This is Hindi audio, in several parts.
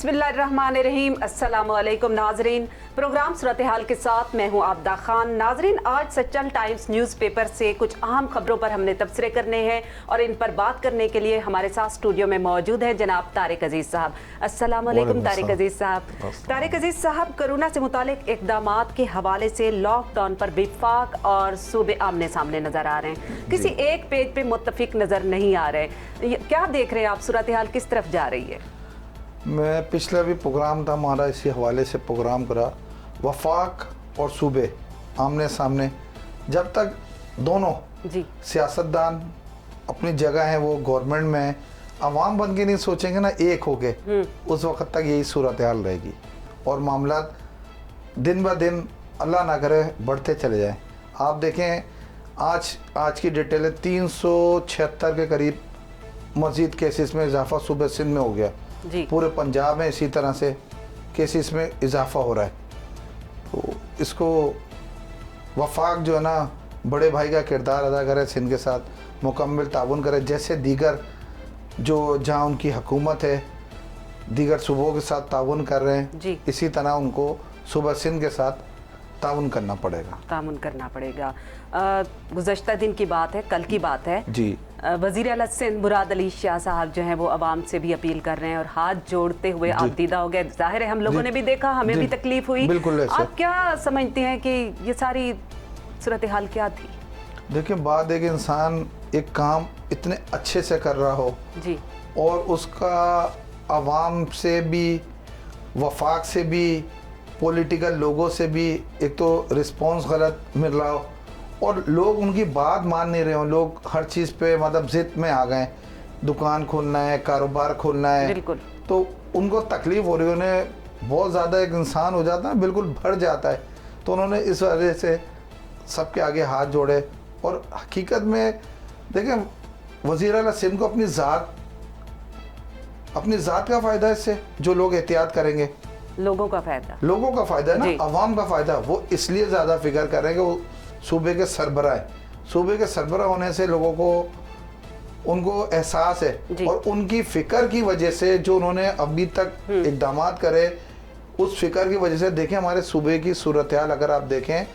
बिस्मिल्लाहिर्रहमानिर्रहीम। अस्सलामुअलैकुम नाजरीन, प्रोग्राम सूरत हाल के साथ मैं हूं आबदा खान। नाजरीन, आज सचल टाइम्स न्यूज़पेपर से कुछ अहम खबरों पर हमने तबसरे करने हैं और इन पर बात करने के लिए हमारे साथ स्टूडियो में मौजूद है जनाब तारिक अजीज़ साहब। अस्सलामुअलैकुम तारिक अजीज़ साहब। तारिक अजीज़ साहब, कोरोना से मुतालिक इक़दामात के हवाले से लॉकडाउन पर विफाक और सूबे आमने सामने नज़र आ रहे हैं, किसी एक पेज पे मुत्तफिक नज़र नहीं आ रहे। क्या देख रहे हैं आप, सूरत हाल किस तरफ जा रही है? मैं पिछला भी प्रोग्राम था हमारा, इसी हवाले से प्रोग्राम करा, वफाक और सूबे आमने सामने। जब तक दोनों सियासतदान अपनी जगह है, वो गवर्नमेंट में है, अवाम बन के नहीं सोचेंगे ना एक हो गए, उस वक्त तक यही सूरत हाल रहेगी और मामला दिन ब दिन अल्लाह ना करे बढ़ते चले जाएं। आप देखें आज की डिटेल है, 376 के करीब मज़ीद केसेस में इजाफा सूबे सिंध में हो गया। पूरे पंजाब में इसी तरह से केसेस में इजाफा हो रहा है। तो इसको वफाक जो है ना, बड़े भाई का किरदार अदा करे, सिंध के साथ मुकम्मल ताउन करे, जैसे दीगर जो जहाँ उनकी हुकूमत है दीगर सूबों के साथ ताउन कर रहे हैं, इसी तरह उनको सूबा सिंध के साथ ताउन करना पड़ेगा। गुज़श्ता दिन की बात है, कल की बात है जी, वज़ीर आला सिंध मुराद अली शाह साहब जो हैं वो अवाम से भी अपील कर रहे हैं और हाथ जोड़ते हुए आप दीदा हो गए। जाहिर है हम लोगों ने भी देखा, हमें भी तकलीफ हुई। आप क्या समझते हैं कि ये सारी सूरत हाल क्या थी? देखिए, बात है कि इंसान एक काम इतने अच्छे से कर रहा हो जी, और उसका अवाम से भी, वफाक से भी, पॉलिटिकल लोगों से भी एक तो रिस्पॉन्स गलत मिल रहा हो और लोग उनकी बात मान नहीं रहे हो। लोग हर चीज़ पे मतलब ज़िद में आ गए, दुकान खोलना है, कारोबार खोलना है, तो उनको तकलीफ़ हो रही है। उन्हें बहुत ज़्यादा एक इंसान हो जाता है, बिल्कुल भर जाता है। तो उन्होंने इस वजह से सबके आगे हाथ जोड़े और हकीकत में देखें, वज़ीर आला सिंध को अपनी ज़ात का फ़ायदा है इससे, जो लोग एहतियात करेंगे। लोगों का फ़ायदा है ना, अवाम का फ़ायदा। वो इसलिए ज़्यादा फिक्र कर रहे हैं कि वो सूबे के सरबराह है। सूबे के सरबराह होने से लोगों को उनको एहसास है और उनकी फ़िक्र की वजह से जो उन्होंने अभी तक इक़दामात करे, उस फ़िक्र की वजह से देखें हमारे सूबे की सूरत हाल अगर आप देखें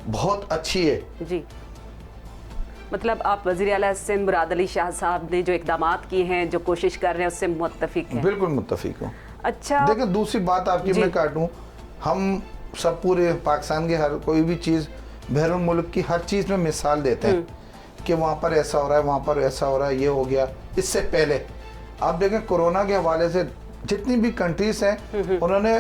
बहुत अच्छी है जी। मतलब आप वज़ीर आला सिंध मुराद अली शाह साहब ने जो इक़दामात किए हैं, जो कोशिश कर रहे हैं, उससे मुत्तफिक हैं? बिल्कुल मुत्तफिक हूँ। अच्छा, देखिए दूसरी बात आपकी मैं काटूँ, हम सब पूरे पाकिस्तान के हर कोई भी चीज़ बैरून मुल्क की हर चीज़ में मिसाल देते हैं कि वहाँ पर ऐसा हो रहा है, वहाँ पर ऐसा हो रहा है, ये हो गया। इससे पहले आप देखें कोरोना के हवाले से जितनी भी कंट्रीज हैं उन्होंने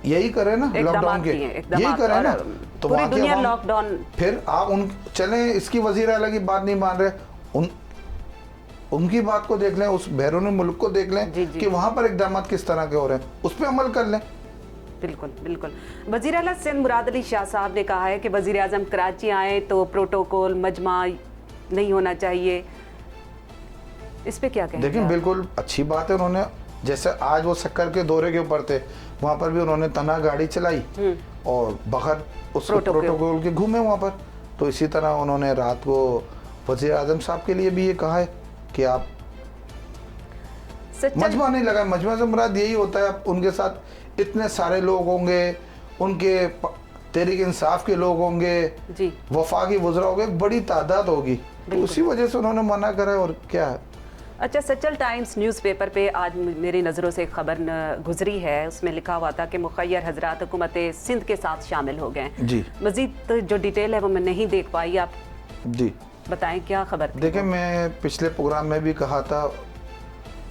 यही करे ना, लॉकडाउन के यही करे ना, तो पूरी दुनिया लॉकडाउन। फिर आप चलें इसकी वज़ीर आला की बात नहीं मान रहे, उनकी बात को देख लें, उस बैरून मुल्क को देख लें कि वहाँ पर इक़दामात किस तरह के हो रहे हैं, उस पर अमल कर लें। बिल्कुल। वज़ीर आला सिंध मुराद अली शाह साहब ने कहा है कि वज़ीर आज़म कराची आए तो प्रोटोकॉल मजमा नहीं होना चाहिए, इस पे क्या कहेंगे? देखिए बिल्कुल अच्छी बात है। उन्होंने जैसे आज वो शक्कर के दौरे के ऊपर थे, वहाँ पर भी उन्होंने तना गाड़ी चलाई और बगैर उस प्रोटोकॉल के घूमे वहाँ पर। तो इसी तरह उन्होंने रात को वज़ीर आज़म साहब के लिए भी ये कहा है कि आप मजमा नहीं लगा। मजमा से मुराद यही होता है, आप उनके साथ इतने सारे लोग होंगे, उनके तहरीक इंसाफ के लोग होंगे, वफाकी वज़रा होंगे, बड़ी तादाद होगी, तो उसी वजह से उन्होंने मना करा है। और क्या है? अच्छा, सचल टाइम्स न्यूज़पेपर पे आज मेरी नज़रों से एक खबर गुजरी है, उसमें लिखा हुआ था कि मुखय्यर हजरात हुकूमत सिंध के साथ शामिल हो गए जी। मज़ीद जो डिटेल है वो मैं नहीं देख पाई, आप जी बताएं क्या खबर? देखिए, मैं पिछले प्रोग्राम में भी कहा था,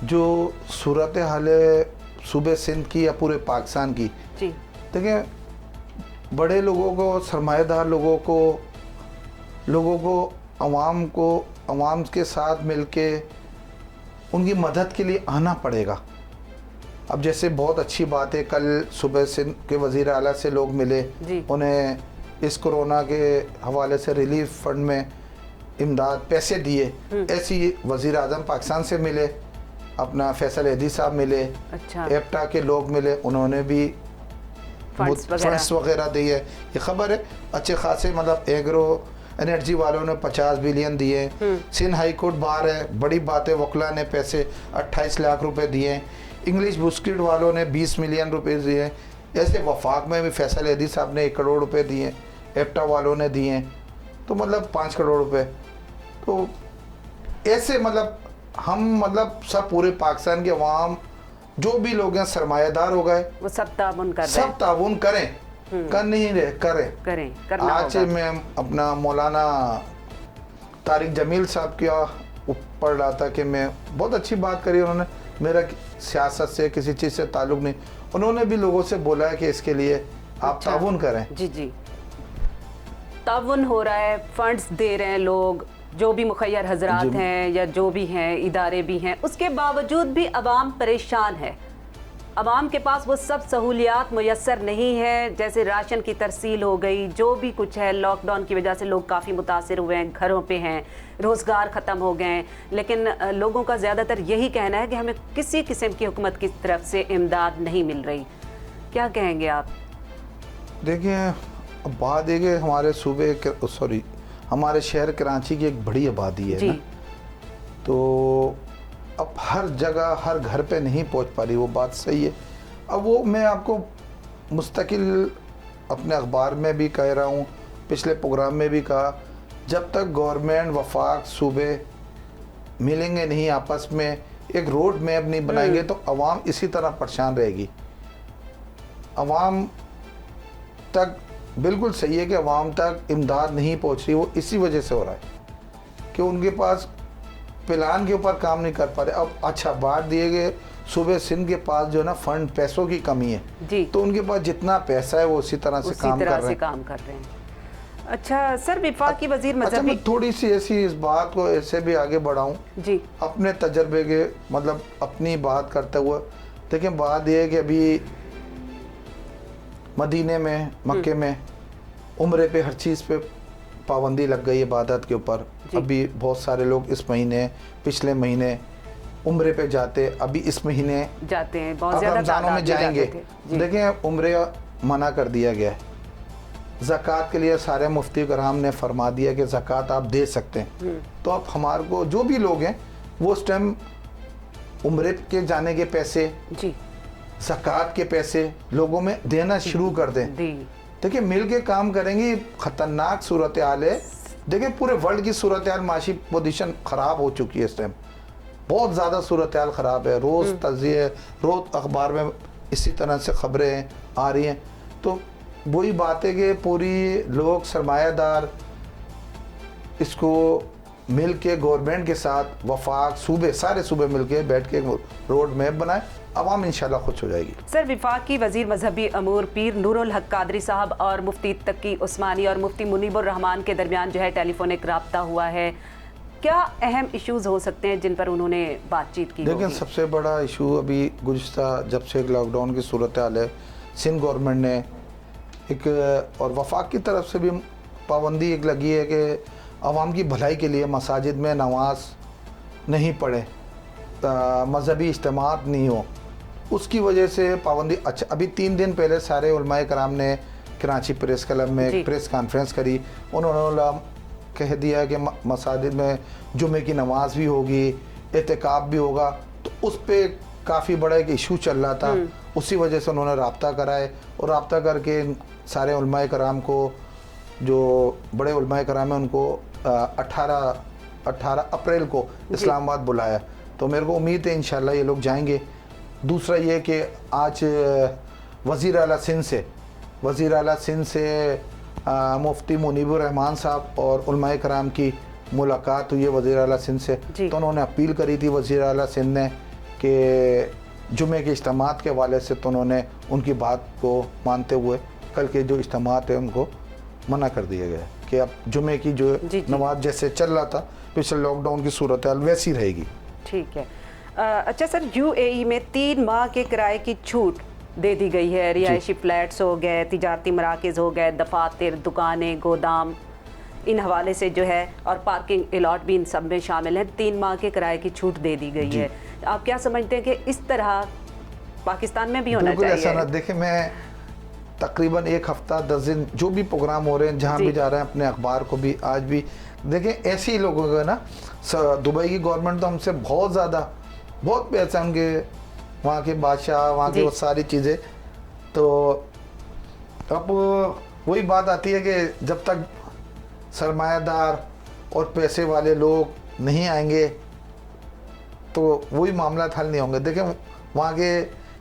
जो सूरत हाल सूबे सिंध की या पूरे पाकिस्तान की जी, देखिए बड़े लोगों को, सरमाएदार लोगों को अवाम के साथ मिलके उनकी मदद के लिए आना पड़ेगा। अब जैसे बहुत अच्छी बात है, कल सुबह सिंध के वज़ीर आला से लोग मिले, उन्हें इस कोरोना के हवाले से रिलीफ फंड में इमदाद पैसे दिए। ऐसी वज़ीर आज़म पाकिस्तान से मिले, अपना फैसल हदी साहब मिले, एप्टा के लोग मिले, उन्होंने भी फंड्स वगैरह दिए। ये खबर है अच्छे खासे, मतलब एग्रो एनर्जी वालों ने 50 बिलियन दिए। सिंध हाई कोर्ट बाहर है, बड़ी बात है, वकला ने पैसे 28 लाख रुपए दिए। इंग्लिश बिस्किट वालों ने 20 मिलियन रुपए दिए, ऐसे वफाक में भी फैसल हदीस साहब ने 1 करोड़ रुपए दिए, एप्टा वालों ने दिए, तो मतलब 5 करोड़ रुपए। तो ऐसे मतलब हम मतलब सब पूरे पाकिस्तान के अवाम जो भी लोग हैं सरमायादार हो गए, वो सब ताउन कर रहे सब हैं। ताउन करें, कर नहीं रहे, करें करना आज होगा। मैं अपना मौलाना तारिक जमील साहब का पढ़ रहा था कि मैं बहुत अच्छी बात करी उन्होंने, मेरा सियासत से किसी चीज़ से ताल्लुक़ नहीं, उन्होंने भी लोगों से बोला है कि इसके लिए आप अच्छा। ताउन करें। जी जी, ताउन हो रहा है, फंड्स दे रहे हैं लोग, जो भी मुखैर हजरात जी। हैं या जो भी हैं, इदारे भी हैं, उसके बावजूद भी अवाम परेशान है। अवाम के पास वो सब सहूलियात मुयस्सर नहीं है, जैसे राशन की तरसील हो गई, जो भी कुछ है। लॉकडाउन की वजह से लोग काफ़ी मुतासिर हुए हैं, घरों पे हैं, रोज़गार ख़त्म हो गए हैं, लेकिन लोगों का ज़्यादातर यही कहना है कि हमें किसी किस्म की हुकूमत की तरफ से इमदाद नहीं मिल रही। क्या कहेंगे आप? देखिए, अब बात है कि हमारे सूबे सॉरी हमारे शहर कराची की एक बड़ी आबादी है जी। ना, तो अब हर जगह हर घर पे नहीं पहुंच पा रही, वो बात सही है। अब वो मैं आपको मुस्तकिल अपने अखबार में भी कह रहा हूँ, पिछले प्रोग्राम में भी कहा, जब तक गवर्नमेंट वफाक सूबे मिलेंगे नहीं, आपस में एक रोड मैप नहीं बनाएंगे, तो अवाम इसी तरह परेशान रहेगी। अवाम तक बिल्कुल सही है कि अवाम तक इमदाद नहीं पहुँच रही, वो इसी वजह से हो रहा है कि उनके पास प्लान के ऊपर काम नहीं कर पा रहे। अब अच्छा बात दिए गए सूबे सिंध के पास जो है ना फंड पैसों की कमी है जी। तो उनके पास जितना पैसा है वो उसी तरह से काम कर रहे हैं। काम कर रहे हैं। अच्छा सर, विफाकी वजीर अच्छा, मजहबी, मैं थोड़ी सी ऐसी इस बात को ऐसे भी आगे बढ़ाऊं जी अपने तजर्बे के मतलब अपनी बात करते हुए। देखिए, बात यह है कि अभी मदीने में मक्के में उम्रे पे हर चीज़ पे पाबंदी लग गई है, इबादत के ऊपर। अभी बहुत सारे लोग इस महीने पिछले महीने उम्रे पे जाते, अभी इस महीने जाते हैं, बहुत अब ज़्यादा रमज़ानों में तादाद जाएंगे। जाते थे। जी। देखें, उम्रे मना कर दिया गया है। ज़कात के लिए सारे मुफ्ती कराम ने फरमा दिया कि ज़कात आप दे सकते हैं। तो अब हमारे को जो भी लोग हैं वो उस टाइम उम्रे के जाने के पैसे, जी ज़कात के पैसे लोगों में देना शुरू कर दें। देखिए, मिल के काम करेंगे। ख़तरनाक सूरत हाल है। देखिए, पूरे वर्ल्ड की सूरत हाल, माशी पोजीशन ख़राब हो चुकी है इस टाइम, बहुत ज़्यादा सूरत हाल ख़राब है। रोज़ तज़िये, रोज़ अखबार में इसी तरह से ख़बरें आ रही हैं। तो वही बात है कि पूरी लोग सरमायादार इसको मिल के गवर्नमेंट के साथ वफाक सूबे सारे सूबे मिल के बैठ के रोड मैप बनाए, अवाम इंशाल्लाह खुश हो जाएगी। सर, विफाकी वजीर मजहबी अमूर पीर नूरुल हक कादरी साहब और मुफ्ती तकी उस्मानी और मुफ्ती मुनीबुर रहमान के दरमियान जो है टेलीफोनिक रब्ता हुआ है, क्या अहम इश्यूज हो सकते हैं जिन पर उन्होंने बातचीत की? लेकिन सबसे बड़ा इशू अभी गुज़िश्ता जब से लॉकडाउन की सूरत हाल है, सिंध गवर्नमेंट ने एक और वफाक की तरफ से भी पाबंदी एक लगी है कि आवाम की भलाई के लिए मसाजिद में नमाज नहीं पढ़े, मजहबी इज्तिमात नहीं हो, उसकी वजह से पाबंदी। अच्छा, अभी 3 दिन पहले सारे उलमाए कराम ने कराची प्रेस क्लब में एक प्रेस कॉन्फ्रेंस करी। उन्होंने कह दिया कि मसाजिद में जुमे की नमाज भी होगी, एहतिकाफ भी होगा। तो उस पर काफ़ी बड़ा एक इशू चल रहा था, उसी वजह से उन्होंने रब्ता कराए और रब्ता करके सारे उलमाए कराम को, जो बड़े उलमाए कराम हैं, उनको 18 अप्रैल को इस्लामाबाद बुलाया। तो मेरे को उम्मीद है इंशाल्लाह ये लोग जाएंगे। दूसरा ये कि आज वज़ीर आला सिंध से मुफ्ती मुनीबुर रहमान साहब और उलमाए कराम की मुलाकात हुई है वज़ीर आला सिंध से। तो उन्होंने अपील करी थी वज़ीर आला सिंध ने कि जुमे के इज्तिमात के हवाले से, तो उन्होंने उनकी बात को मानते हुए कल के जो इज्तिमात है उनको मना कर दिया गया कि अब जुमे की जो नमाज जैसे चल रहा था पिछले लॉकडाउन की सूरत हाल वैसी रहेगी। ठीक है। अच्छा सर, यूएई में 3 माह के किराए की छूट दे दी गई है। रिहायशी फ्लैट्स हो गए, तिजारती मराकज़ हो गए, दफातर, दुकानें, गोदाम, इन हवाले से जो है, और पार्किंग अलॉट भी इन सब में शामिल है। 3 माह के किराए की छूट दे दी गई है। आप क्या समझते हैं कि इस तरह पाकिस्तान में भी होना चाहिए? ऐसा ना, देखिए, मैं तकरीबन 1 हफ्ता 10 दिन जो भी प्रोग्राम हो रहे हैं, जहाँ भी जा रहे हैं, अपने अखबार को भी आज भी देखें, ऐसे ही लोगों का ना, दुबई की गवर्नमेंट तो हमसे बहुत ज़्यादा बहुत पैसा उनके वहाँ के बादशाह, वहाँ की वो सारी चीज़ें। तो अब वही बात आती है कि जब तक सरमायादार और पैसे वाले लोग नहीं आएंगे तो वही मामला हल नहीं होंगे। देखें वहाँ के,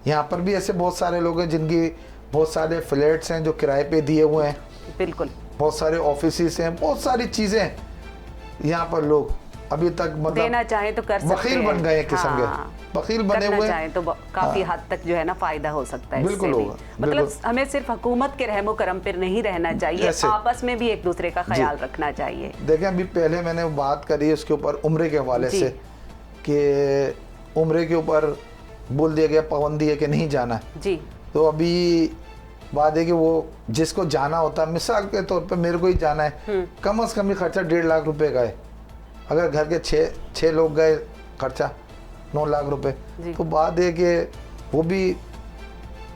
यहाँ पर भी ऐसे बहुत सारे लोग हैं जिनकी बहुत सारे फ्लैट्स हैं जो किराए पे दिए हुए हैं, बिल्कुल, बहुत सारे ऑफिसेस हैं, बहुत सारी चीज़ें यहाँ पर लोग अभी तक मतलब देना चाहे तो कर सकते वकील हैं। बन गए किस्म के, वकील बने हुए चाहे तो काफी हद तक जो है ना फायदा हो सकता है बिल्कुल इससे भी। होगा, मतलब बिल्कुल। हमें सिर्फ हुकूमत के रहमो करम पर नहीं रहना चाहिए, आपस में भी एक दूसरे का ख्याल रखना चाहिए। देखें अभी पहले मैंने बात करी उसके ऊपर उम्रे के हवाले से कि उम्रे के ऊपर बोल दिया गया, पाबंदी है कि नहीं जाना है जी। तो अभी बात है कि वो जिसको जाना होता है, मिसाल के तौर पे मेरे को ही जाना है, कम से कम ही खर्चा 1.5 लाख रुपए का है। अगर घर के छः लोग गए खर्चा 9 लाख रुपए, तो बात है कि वो भी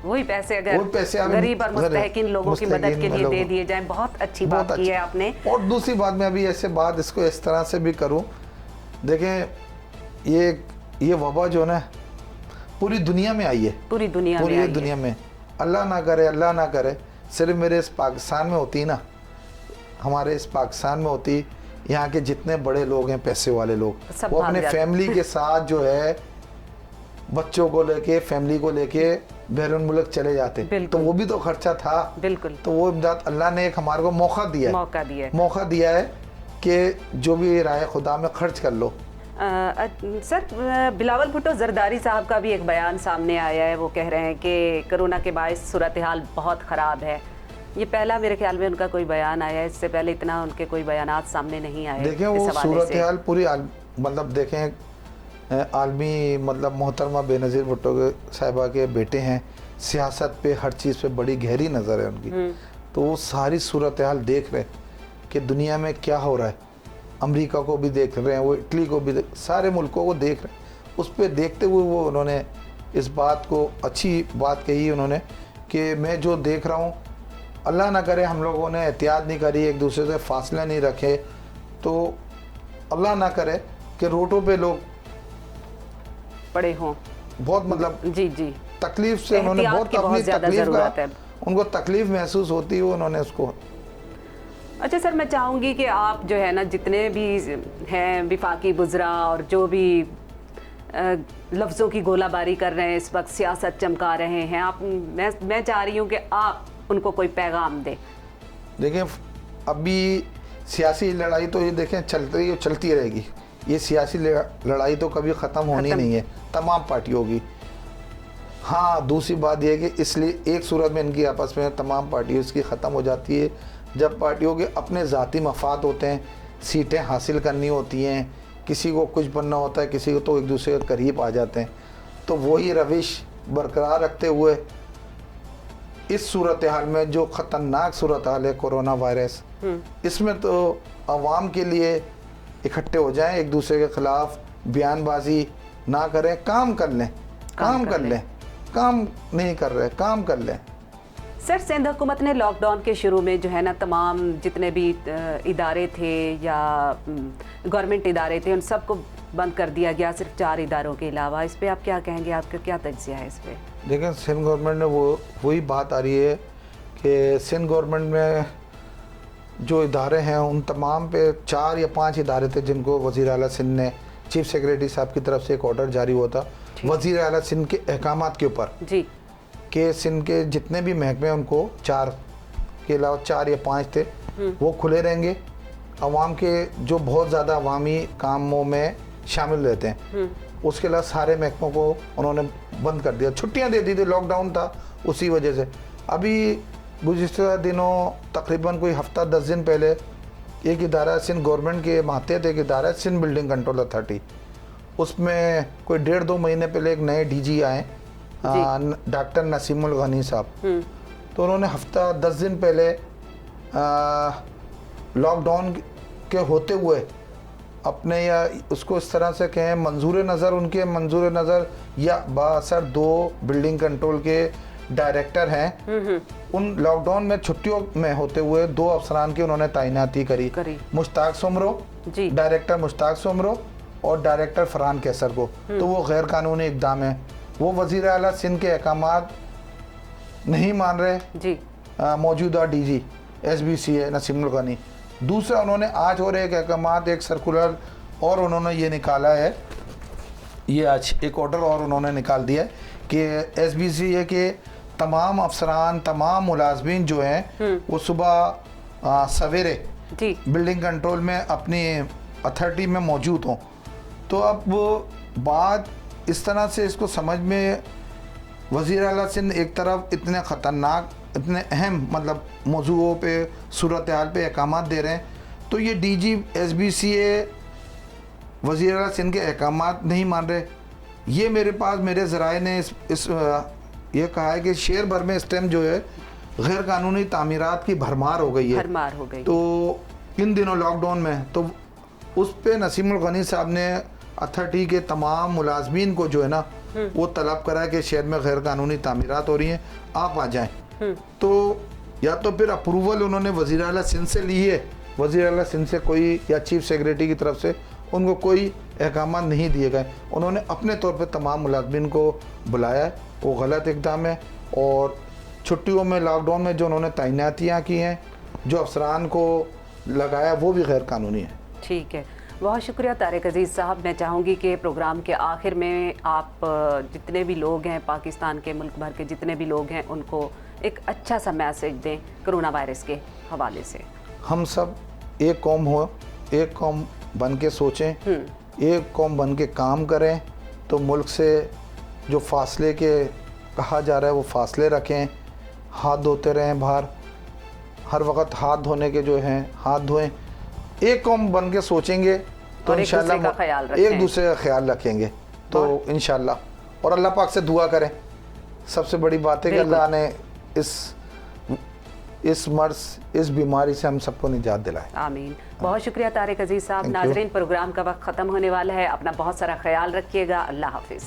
वही पैसे अगर गरीब और मुस्तहकिन लोगों की मदद के लिए दे दिए जाएं, बहुत अच्छी बात की है आपने। और दूसरी बात मैं अभी ऐसे बात इसको इस तरह से भी करूं, देखें ये वबा जो ना पूरी दुनिया में आई है, पूरी दुनिया में। अल्लाह ना करे सिर्फ मेरे इस पाकिस्तान में होती ना, हमारे इस पाकिस्तान में होती, यहाँ के जितने बड़े लोग हैं पैसे वाले लोग, वो अपने फैमिली के साथ जो है बच्चों को लेके, फैमिली को लेके बैरून मुल्क चले जाते, तो वो भी तो खर्चा था। बिल्कुल। तो वो इमदाद अल्लाह ने एक हमारे को मौका दिया है कि जो भी राय खुदा में खर्च कर लो। सर, बिलावल भुट्टो जरदारी साहब का भी एक बयान सामने आया है, वो कह रहे हैं कि कोरोना के बायस सूरत हाल बहुत ख़राब है। ये पहला मेरे ख्याल में उनका कोई बयान आया है, इससे पहले इतना उनके कोई बयानात सामने नहीं आए। देखें वो सूरत हाल पूरी मतलब देखें आलमी मतलब मोहतरमा बेनज़ीर भुट्टो के साहिबा के बेटे हैं, सियासत पे हर चीज़ पे बड़ी गहरी नज़र है उनकी, तो वो सारी सूरत हाल देख रहे कि दुनिया में क्या हो रहा है, अमेरिका को भी देख रहे हैं, वो इटली को भी सारे मुल्कों को देख रहे हैं। उस पर देखते हुए वो उन्होंने इस बात को अच्छी बात कही उन्होंने कि मैं जो देख रहा हूँ, अल्लाह ना करे हम लोगों ने एहतियात नहीं करी, एक दूसरे से फासले नहीं रखे, तो अल्लाह ना करे कि रोडों पे लोग पड़े हों, बहुत मतलब जी तकलीफ से उन्होंने बहुत अपनी तकलीफ का उनको तकलीफ महसूस होती है, उन्होंने उसको। अच्छा सर, मैं चाहूँगी कि आप जो है ना जितने भी हैं विफाकी बुज़रा और जो भी लफ्ज़ों की गोलाबारी कर रहे हैं, इस वक्त सियासत चमका रहे हैं, आप मैं चाह रही हूँ कि आप उनको कोई पैगाम दें। देखें अभी सियासी लड़ाई तो ये देखें चलती रहेगी, ये सियासी लड़ाई तो कभी ख़त्म होनी नहीं है तमाम पार्टियों की। हाँ, दूसरी बात यह है कि इसलिए एक सूरत में इनकी आपस में तमाम पार्टियों की ख़त्म हो जाती है जब पार्टियों के अपने ज़ाती मफाद होते हैं, सीटें हासिल करनी होती हैं, किसी को कुछ बनना होता है, किसी को तो एक दूसरे के करीब आ जाते हैं। तो वही रविश बरकरार रखते हुए इस सूरत हाल में जो ख़तरनाक सूरत हाल है कोरोना वायरस, इसमें तो आवाम के लिए इकट्ठे हो जाएं, एक दूसरे के ख़िलाफ़ बयानबाजी ना करें, काम कर लें, काम नहीं कर रहे, काम कर लें। सर, सिंध हुकूमत ने लॉकडाउन के शुरू में जो है ना तमाम जितने भी इदारे थे या गवर्नमेंट इदारे थे उन सबको बंद कर दिया गया, सिर्फ 4 इदारों के अलावा। इस पे आप क्या कहेंगे, आपका क्या तज्ज़िया है इस पे? देखें सिंध गवर्नमेंट ने वही बात आ रही है कि सिंध गवर्नमेंट में जो इदारे हैं उन तमाम पे 4 या 5 इदारे थे जिनको वज़ीर आला सिंध ने चीफ सेक्रेटरी साहब की तरफ से एक ऑर्डर जारी हुआ था वज़ीर आला सिंध के अहकामात के ऊपर जी कि सिंध के जितने भी महकमे उनको 4 के अलावा 4 या 5 थे वो खुले रहेंगे। अवाम के जो बहुत ज़्यादा अवामी कामों में शामिल रहते हैं उसके अलावा सारे महकमों को उन्होंने बंद कर दिया, छुट्टियां दे दी थी, लॉकडाउन था उसी वजह से। अभी गुज़िश्ता दिनों तकरीबन कोई हफ्ता 10 दिन पहले एक इदारा सिंध गवर्नमेंट के मातहत एक इदारा सिंध बिल्डिंग कंट्रोल अथॉरिटी, उसमें कोई 1.5-2 महीने पहले एक नए डीजी आए डॉक्टर नसीमुल गनी साहब, तो उन्होंने हफ्ता 10 दिन पहले लॉकडाउन के होते हुए अपने या उसको इस तरह से कहें मंजूर नज़र या बासर 2 बिल्डिंग कंट्रोल के डायरेक्टर हैं, उन लॉकडाउन में छुट्टियों में होते हुए 2 अफसरान की उन्होंने तैनाती करी। मुश्ताक सुमरो, डायरेक्टर मुश्ताक सुमरो और डायरेक्टर फरहान कैसर को, तो वो गैर कानूनी इक़दाम है। वो वज़ीर आला सिंध के अहकामात नहीं मान रहे जी। मौजूदा डीजी SBCA नसीमुल गनी। दूसरा उन्होंने आज और एक अहकामात, एक सर्कुलर और उन्होंने ये निकाला है, ये आज एक ऑर्डर और उन्होंने निकाल दिया है कि SBCA के तमाम अफसरान, तमाम मुलाजमीन जो हैं वो सुबह सवेरे बिल्डिंग कंट्रोल में अपनी अथॉरिटी में मौजूद हों। तो अब बात इस तरह से इसको समझ में, वज़ीर आला सिंध एक तरफ इतने ख़तरनाक, इतने अहम मतलब मौज़ूओं पे, सूरत हाल पे अहकामात दे रहे हैं, तो ये DG SBCA वज़ीर आला सिंध के अहकामात नहीं मान रहे। ये मेरे पास मेरे ज़राए ने ये कहा है कि शहर भर में इस टाइम जो है गैर कानूनी तामीरात की भरमार हो गई है। भरमार हो गई। तो इन दिनों लॉकडाउन में तो उस पे नसीमुल गनी साहब ने अथॉरिटी के तमाम मुलाजमीन को जो है ना वो तलब करा है कि शहर में गैर कानूनी तामीरात हो रही हैं, आप आ जाएं। तो या तो फिर अप्रूवल उन्होंने वज़ीर आला सिंध से ली है, वज़ीर आला सिंध से कोई या चीफ सेक्रेटरी की तरफ से उनको कोई अहकाम नहीं दिए गए। उन्होंने अपने तौर पे तमाम मुलाजमीन को बुलाया है, वो गलत इक़दाम है। और छुट्टियों में, लॉकडाउन में जो उन्होंने तैनातियाँ की हैं, जो अफसरान को लगाया, वो भी गैर कानूनी है। ठीक है, बहुत शुक्रिया तारिक अजीज़ साहब। मैं चाहूँगी कि प्रोग्राम के आखिर में आप जितने भी लोग हैं पाकिस्तान के, मुल्क भर के जितने भी लोग हैं, उनको एक अच्छा सा मैसेज दें कोरोना वायरस के हवाले से। हम सब एक कौम हो, एक कौम बन के सोचें, एक कौम बन के काम करें, तो मुल्क से जो फासले के कहा जा रहा है वो फासले रखें, हाथ धोते रहें बाहर, हर वक्त हाथ धोने के जो हैं हाथ धोएं। एक कौम बन के सोचेंगे तो इंशाल्लाह एक दूसरे का ख्याल रखेंगे तो इंशाल्लाह। और अल्लाह पाक से दुआ करें, सबसे बड़ी बात है कि अल्लाह ने इस मर्ज, इस बीमारी से हम सबको निजात दिलाए। आमीन। बहुत शुक्रिया तारिक अजीज़ साहब। नाज़रीन, प्रोग्राम का वक्त ख़त्म होने वाला है, अपना बहुत सारा ख्याल रखिएगा। अल्लाह हाफिज़।